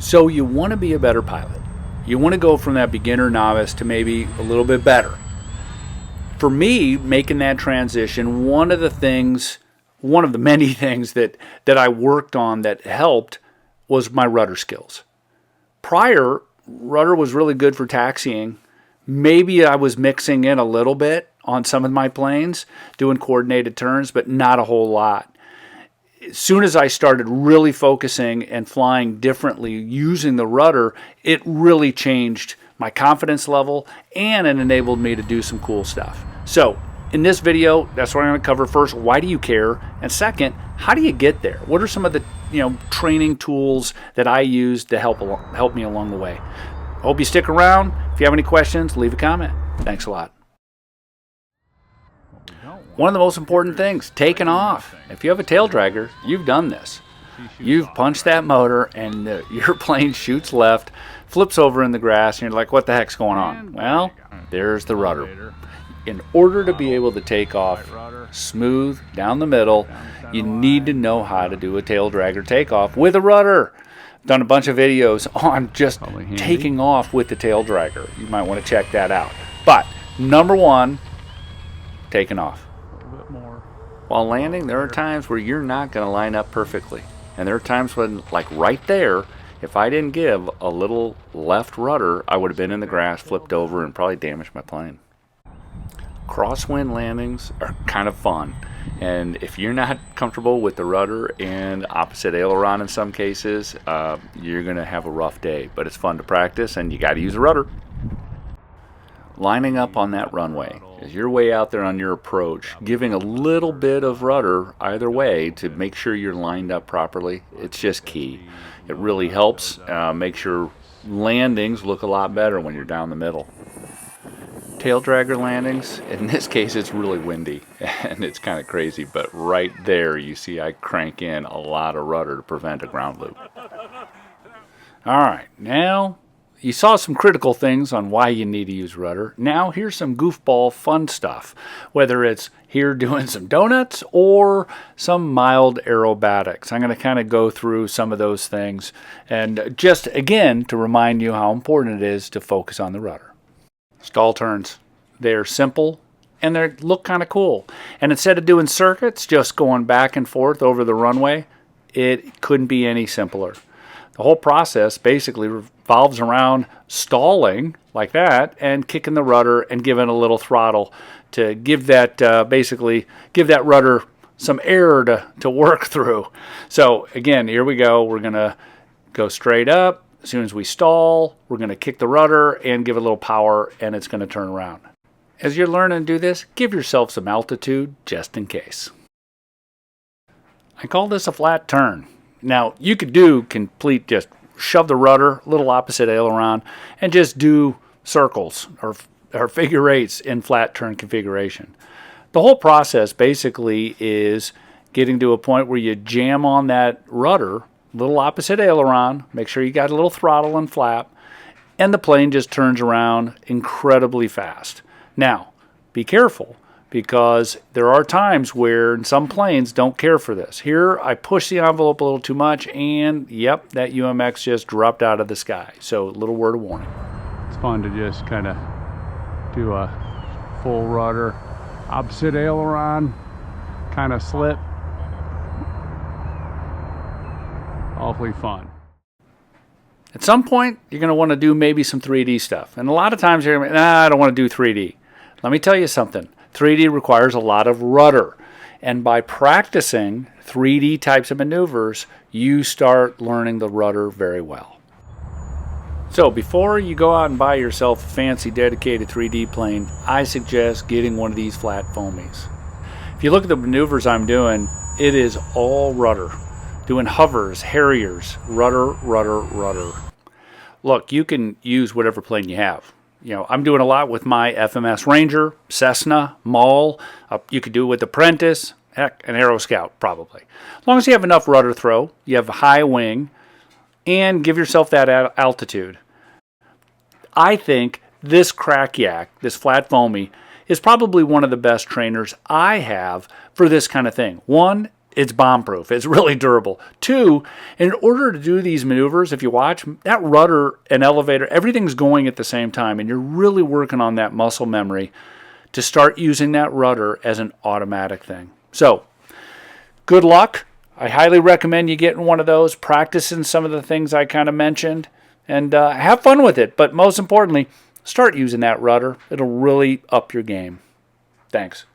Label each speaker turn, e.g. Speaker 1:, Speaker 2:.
Speaker 1: So you want to be a better pilot. You want to go from that beginner novice to maybe a little bit better. For me, making that transition, one of the many things that I worked on that helped was my rudder skills. Prior, rudder was really good for taxiing. Maybe I was mixing in a little bit on some of my planes, doing coordinated turns, but not a whole lot. As soon as I started really focusing and flying differently using the rudder, it really changed my confidence level and it enabled me to do some cool stuff. So in this video, that's what I'm going to cover. First, why do you care? And second, how do you get there? What are some of the training tools that I use to help me along the way? I hope you stick around. If you have any questions, leave a comment. Thanks a lot. One of the most important things, taking off. If you have a tail dragger, you've done this. You've punched that motor and your plane shoots left, flips over in the grass, and you're like, what the heck's going on? Well, there's the rudder. In order to be able to take off smooth down the middle, you need to know how to do a tail dragger takeoff with a rudder. I've done a bunch of videos on just taking off with the tail dragger. You might want to check that out. But number one, taking off. While landing, there are times where you're not going to line up perfectly. And there are times when, like right there, if I didn't give a little left rudder, I would have been in the grass, flipped over, and probably damaged my plane. Crosswind landings are kind of fun. And if you're not comfortable with the rudder and opposite aileron in some cases, you're going to have a rough day. But it's fun to practice, and you got to use a rudder. Lining up on that runway as you're way out there on your approach, giving a little bit of rudder either way to make sure you're lined up properly. It's just key. It really helps make sure landings look a lot better when you're down the middle. Tail dragger landings, in this case it's really windy and it's kind of crazy, but right there you see I crank in a lot of rudder to prevent a ground loop. Alright, now you saw some critical things on why you need to use rudder. Now here's some goofball fun stuff, whether it's here doing some donuts or some mild aerobatics. I'm going to kind of go through some of those things and just again to remind you how important it is to focus on the rudder. Stall turns. They're simple and they look kind of cool. And instead of doing circuits, just going back and forth over the runway, it couldn't be any simpler. The whole process basically revolves around stalling like that and kicking the rudder and giving a little throttle to give that give that rudder some air to work through. So again, here we go. We're going to go straight up. As soon as we stall, we're going to kick the rudder and give it a little power, and it's going to turn around. As you're learning to do this, give yourself some altitude just in case. I call this a flat turn. Now, you could do complete, just shove the rudder, little opposite aileron, and just do circles or figure eights in flat turn configuration. The whole process basically is getting to a point where you jam on that rudder, little opposite aileron, make sure you got a little throttle and flap, and the plane just turns around incredibly fast. Now, be careful, because there are times where some planes don't care for this. Here, I pushed the envelope a little too much, and yep, that UMX just dropped out of the sky. So, a little word of warning.
Speaker 2: It's fun to just kind of do a full rudder, opposite aileron, kind of slip. Awfully fun.
Speaker 1: At some point, you're going to want to do maybe some 3D stuff. And a lot of times you're going to be, I don't want to do 3D. Let me tell you something. 3D requires a lot of rudder. And by practicing 3D types of maneuvers, you start learning the rudder very well. So before you go out and buy yourself a fancy dedicated 3D plane, I suggest getting one of these flat foamies. If you look at the maneuvers I'm doing, it is all rudder. Doing hovers, harriers, rudder, rudder, rudder. Look, you can use whatever plane you have. I'm doing a lot with my FMS Ranger, Cessna, Maul. You could do it with Apprentice, heck, an Aero Scout probably. As long as you have enough rudder throw, you have a high wing, and give yourself that altitude. I think this crack yak, this flat foamy, is probably one of the best trainers I have for this kind of thing. One, it's bomb-proof. It's really durable. 2, in order to do these maneuvers, if you watch, that rudder and elevator, everything's going at the same time, and you're really working on that muscle memory to start using that rudder as an automatic thing. So, good luck. I highly recommend you getting one of those, practicing some of the things I kind of mentioned, and have fun with it. But most importantly, start using that rudder. It'll really up your game. Thanks.